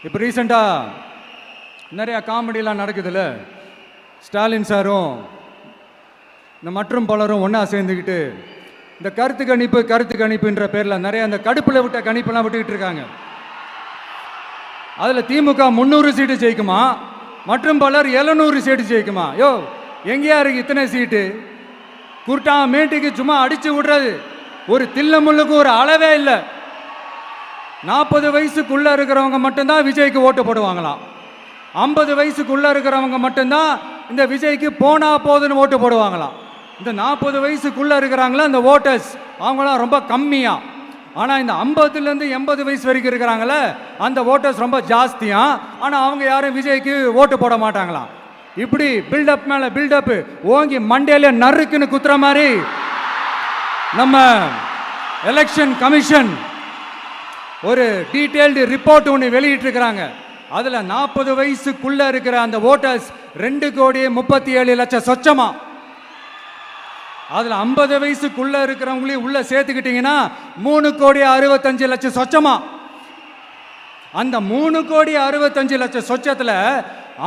இப்போ ரீசெண்டாக நிறையா காமெடியெலாம் நடக்குதுல்ல. ஸ்டாலின் சாரும் இந்த மற்றும் பலரும் ஒன்றா சேர்ந்துக்கிட்டு இந்த கருத்து கணிப்புன்ற பேரில் நிறைய அந்த கடுப்பில் விட்ட கணிப்பெல்லாம் விட்டுக்கிட்டு இருக்காங்க. அதில் திமுக 300 சீட்டு ஜெயிக்குமா, மற்றும் பலர் 700 சீட்டு ஜெயிக்குமா? யோ, எங்கேயா இருக்கு இத்தனை சீட்டு? குருட்டா மேட்டுக்கு சும்மா அடிச்சு விடுறது, ஒரு தில்லமுள்ளுக்கு ஒரு அளவே இல்லை. 40 வயசுக்குள்ள இருக்கிறவங்க மட்டும்தான் விஜய்க்கு ஓட்டு போடுவாங்களாம். 50 வயசுக்குள்ள இருக்கிறவங்க மட்டும்தான் இந்த விஜய்க்கு போனா போதுன்னு ஓட்டு போடுவாங்களாம். இந்த 40 வயசுக்குள்ள இருக்கிறாங்களா இந்த ஓட்டர்ஸ், அவங்களாம் ரொம்ப கம்மியா. ஆனால் இந்த 50லேருந்து 80 வயசு வரைக்கும் இருக்கிறாங்களே அந்த ஓட்டர்ஸ் ரொம்ப ஜாஸ்தியா. ஆனால் அவங்க யாரும் விஜய்க்கு ஓட்டு போட மாட்டாங்களாம். இப்படி பில்டப் மேலே பில்டப் ஓங்கி மண்டையில நறுக்குன்னு குத்துற மாதிரி நம்ம எலெக்ஷன் கமிஷன் ஒரு டீட்டெயில்டு ரிப்போர்ட் ஒன்று வெளியிட்டிருக்கிறாங்க. அதில் 40 வயசுக்குள்ள இருக்கிற அந்த ஓட்டர்ஸ் 2,37,00,000 சொச்சமா. அதில் 50 வயசுக்குள்ள இருக்கிறவங்களையும் உள்ள சேர்த்துக்கிட்டீங்கன்னா 3,65,00,000 சொச்சமா. அந்த 3,65,00,000 சொச்சத்தில்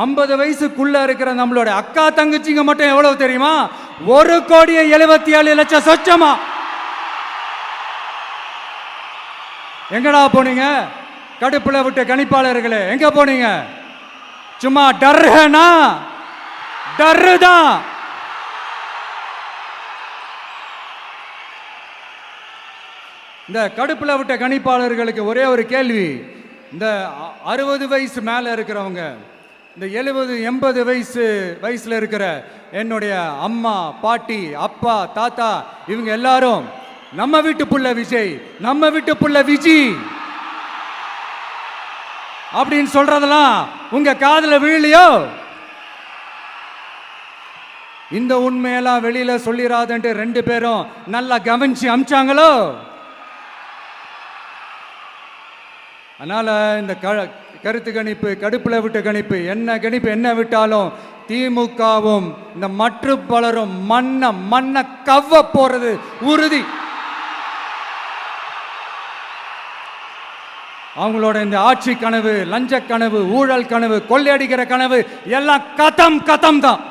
50 வயசுக்குள்ள இருக்கிற நம்மளோட அக்கா தங்கச்சிங்க மட்டும் எவ்வளவு தெரியுமா? 1,77,00,000 சொச்சமா. எங்கடா போனீங்க கடுப்புல விட்ட கணிப்பாளர்களே? எங்க போனீங்க? சும்மா டர்னா டர்தான். இந்த கடுப்புல விட்ட கணிப்பாளர்களுக்கு ஒரே ஒரு கேள்வி. இந்த 60 வயசு மேல இருக்கிறவங்க, இந்த 70-80 வயசுல இருக்கிற என்னுடைய அம்மா, பாட்டி, அப்பா, தாத்தா, இவங்க எல்லாரும் நம்ம வீட்டு புள்ள விஜய், நம்ம வீட்டு புள்ள விஜி அப்படின்னு சொல்றதெல்லாம் உங்க காதுல விழலையோ? இந்த உண்மையெல்லாம் வெளியில சொல்லிராதுன்ட்டு 2 பேரும் நல்லா கவனிச்சு அமிச்சாங்களோ? அதனால இந்த கருத்து கணிப்பு, கடுப்புல விட்ட கணிப்பு, என்ன விட்டாலும் திமுகவும் இந்த மற்றும் பலரும் மண்ண கவ்வ போறது உறுதி. அவங்களோட இந்த ஆட்சி கனவு, லஞ்ச கனவு, ஊழல் கனவு, கொள்ளையடிக்கிற கனவு எல்லாம் கதம் தான்.